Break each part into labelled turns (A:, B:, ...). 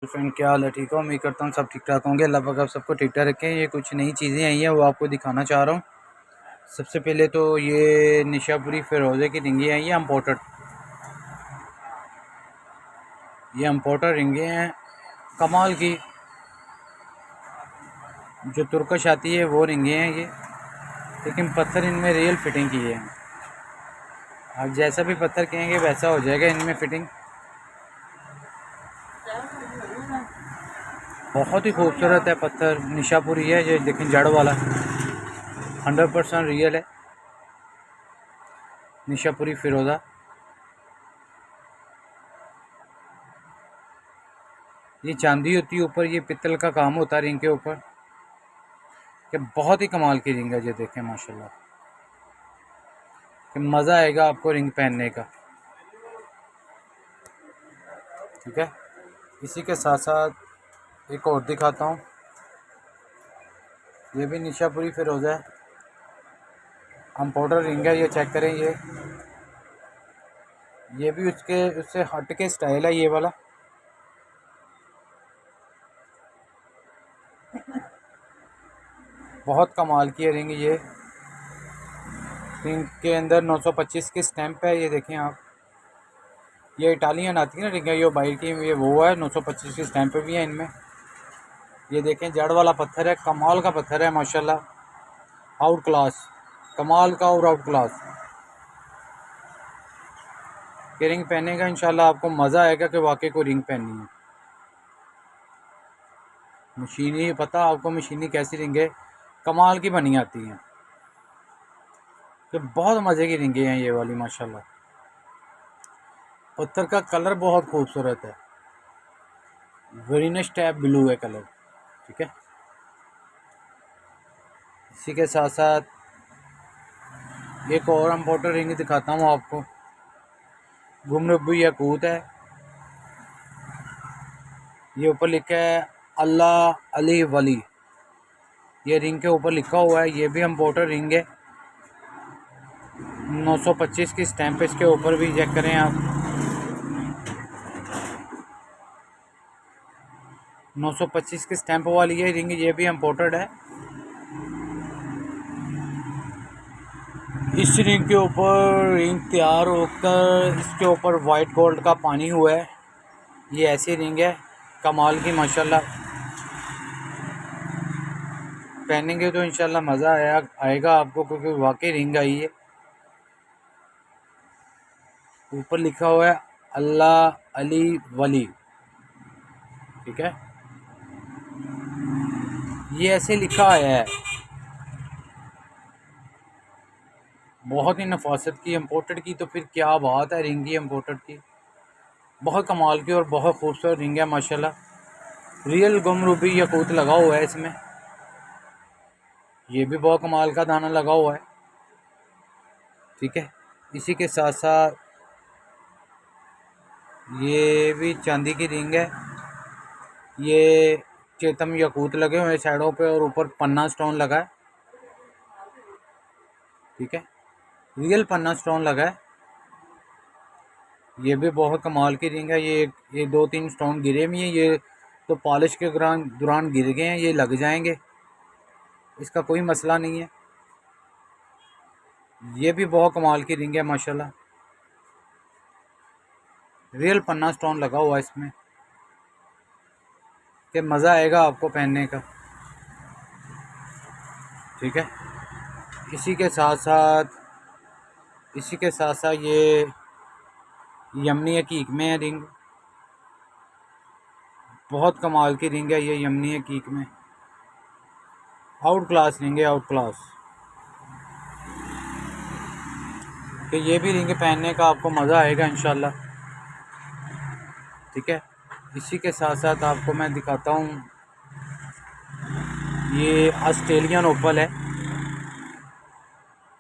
A: Friend, क्या हाल है? ठीक हो? उम्मीद करता हूँ सब ठीक ठाक होंगे। अल्लाह पाक आप सबको ठीक ठाक रखें। ये कुछ नई चीज़ें आई हैं वो आपको दिखाना चाह रहा हूँ। सबसे पहले तो ये निशापुरी फ़िरोज़े की रिंगें हैं। ये इम्पोर्टेड रिंगें हैं कमाल की। जो तुर्कश आती है वो रिंगें हैं ये, लेकिन पत्थर इनमें रियल फिटिंग किए हैं। आप जैसा भी पत्थर कहेंगे वैसा हो जाएगा इनमें फिटिंग। बहुत ही खूबसूरत है पत्थर। निशापुरी है ये, देखें जड़ वाला 100% रियल है। निशापुरी फ़िरोज़ा ये चांदी होती है ऊपर, ये पित्तल का काम होता है रिंग के ऊपर। कि बहुत ही कमाल की रिंग है ये, देखें माशाल्लाह कि मज़ा आएगा आपको रिंग पहनने का। ठीक है, इसी के साथ साथ एक और दिखाता हूँ। ये भी निशापुरी फ़िरोज़ा है, इम्पोर्टेड रिंग है ये, चेक करें। ये भी उससे हट के स्टाइल है ये वाला। बहुत कमाल की है रिंग ये। रिंग के अंदर 925 की स्टैंप है, ये देखें आप। ये इटालियन आती है ना रिंग, ये बाइक की, ये वो है। 925 की स्टैंप भी है इनमें। ये देखें जड़ वाला पत्थर है, कमाल का पत्थर है माशाल्लाह। आउट क्लास, कमाल का और आउट क्लास। कि रिंग पहनने का इंशाल्लाह आपको मज़ा आएगा कि वाकई को रिंग पहननी है। मशीनी, पता आपको मशीनी कैसी रिंगें कमाल की बनी आती हैं। तो बहुत मज़े की रिंगें हैं ये वाली माशाल्लाह। पत्थर का कलर बहुत खूबसूरत है, ग्रीनिश टैप ब्लू है कलर। ठीक है, इसी के साथ साथ एक और इम्पोर्टेंट रिंग दिखाता हूँ आपको। गुमनबी याकूत है, ये ऊपर लिखा है अल्लाह अली वली, ये रिंग के ऊपर लिखा हुआ है। ये भी इम्पोर्टेंट रिंग है, 925 की स्टैंप इसके ऊपर भी, चेक करें आप। 925 की स्टैंप वाली है रिंग, ये भी इम्पोर्टेड है। इस रिंग के ऊपर रिंग तैयार होकर इसके ऊपर वाइट गोल्ड का पानी हुआ है। ये ऐसी रिंग है कमाल की माशाल्लाह। पहनेंगे तो इंशाल्लाह मज़ा आएगा आपको, क्योंकि वाकई रिंग आई है। ऊपर लिखा हुआ है अल्लाह अली वली। ठीक है, ये ऐसे लिखा आया है। बहुत ही नफासत की, इम्पोर्टेड की तो फिर क्या बात है रिंग की इम्पोर्टेड की। बहुत कमाल की और बहुत खूबसूरत रिंग है माशाल्लाह। रियल गुमरूबी याकूत लगा हुआ है इसमें। ये भी बहुत कमाल का दाना लगा हुआ है। ठीक है, इसी के साथ साथ ये भी चांदी की रिंग है। ये चेतम याकूत लगे हुए हैं साइडों पे और ऊपर पन्ना स्टोन लगा है। ठीक है, रियल पन्ना स्टोन लगा है। ये भी बहुत कमाल की रिंग है। ये 2-3 स्टोन गिरे भी हैं, ये तो पॉलिश के दौरान गिर गए हैं, ये लग जाएंगे, इसका कोई मसला नहीं है। ये भी बहुत कमाल की रिंग है माशाल्लाह। रियल पन्ना स्टोन लगा हुआ है इसमें, कि मज़ा आएगा आपको पहनने का। ठीक है, इसी के साथ साथ ये यमनी हकीक में है रिंग। बहुत कमाल की रिंग है ये यमनी हकीक में। आउट क्लास रिंग है, आउट क्लास। कि ये भी रिंग पहनने का आपको मज़ा आएगा इंशाल्लाह। ठीक है, इसी के साथ साथ आपको मैं दिखाता हूँ। ये ऑस्ट्रेलियन ओपल है।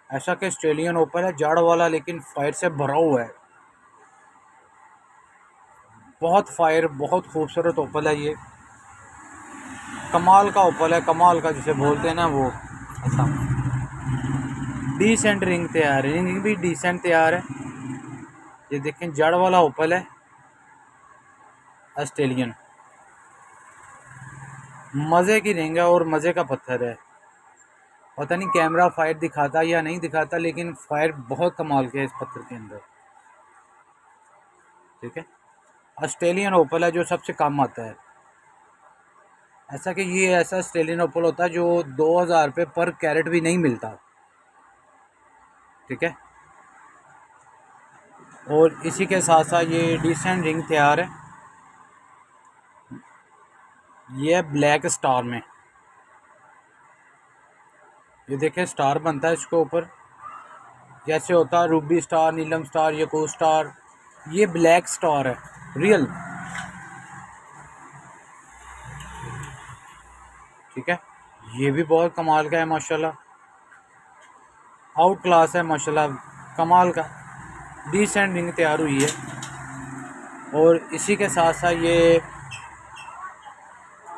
A: ऐसा कि ऑस्ट्रेलियन ओपल है जाड़ वाला, लेकिन फायर से भरा हुआ है। बहुत फायर, बहुत खूबसूरत ओपल है ये। कमाल का ओपल है, कमाल का जिसे बोलते हैं ना वो। ऐसा डिसेंट रिंग तैयार है, रिंग भी डिसेंट तैयार है। ये देखें जड़ वाला ओपल है ऑस्ट्रेलियन। मज़े की रिंग है और मज़े का पत्थर है। पता नहीं कैमरा फायर दिखाता या नहीं दिखाता, लेकिन फायर बहुत कमाल के है इस पत्थर के अंदर। ठीक है, ऑस्ट्रेलियन ओपल है जो सबसे कम आता है। ऐसा कि ये ऐसा ऑस्ट्रेलियन ओपल होता है जो 2000 रुपये पर कैरेट भी नहीं मिलता। ठीक है, और इसी के साथ साथ ये डिसेंट रिंग तैयार है। ये है ब्लैक स्टार में, ये देखें स्टार बनता है इसके ऊपर, जैसे होता है रूबी स्टार, नीलम स्टार, यकूत स्टार। ये ब्लैक स्टार है रियल। ठीक है, ये भी बहुत कमाल का है माशाल्लाह, आउट क्लास है माशाल्लाह, कमाल का डिसेंट रिंग तैयार हुई है। और इसी के साथ साथ ये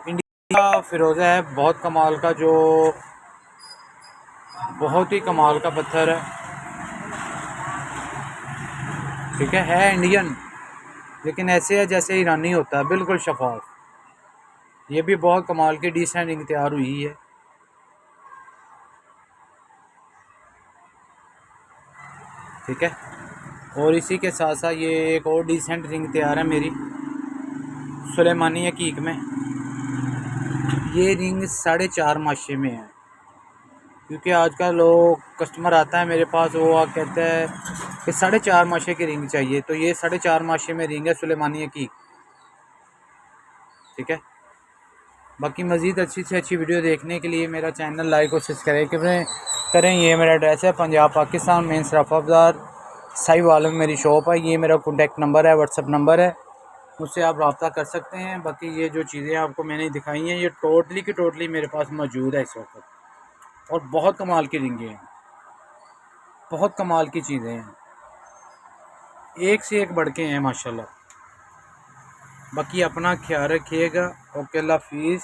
A: इंडिया फिरोज़ा है, बहुत कमाल का, जो बहुत ही कमाल का पत्थर है। ठीक है इंडियन, लेकिन ऐसे है जैसे ईरानी होता है, बिल्कुल शफाफ। ये भी बहुत कमाल की डिसेंट रिंग तैयार हुई है। ठीक है, और इसी के साथ साथ ये एक और डिसेंट रिंग तैयार है मेरी सुलेमानी हकीक में। ये रिंग 4.5 माशे में है, क्योंकि आजकल लोग कस्टमर आता है मेरे पास, वो कहते हैं कि 4.5 माशे की रिंग चाहिए, तो ये 4.5 माशे में रिंग है सुलेमानी हकीक। ठीक है, बाकी मज़ीद अच्छी से अच्छी वीडियो देखने के लिए मेरा चैनल लाइक और सब्सक्राइब करें। ये मेरा एड्रेस है पंजाब पाकिस्तान, मेन सराफा बाज़ार, साहिवाल में मेरी शॉप है। ये मेरा कॉन्टैक्ट नंबर है, व्हाट्सअप नंबर है, मुझसे आप रब्ता कर सकते हैं। बाकी ये जो चीज़ें आपको मैंने दिखाई हैं, ये टोटली की टोटली मेरे पास मौजूद है इस वक्त, और बहुत कमाल की रिंगें हैं, बहुत कमाल की चीज़ें हैं, एक से एक बढ़ के हैं माशाल्लाह। बाकी अपना ख्याल रखिएगा। ओके, अल्लाह हाफिज़।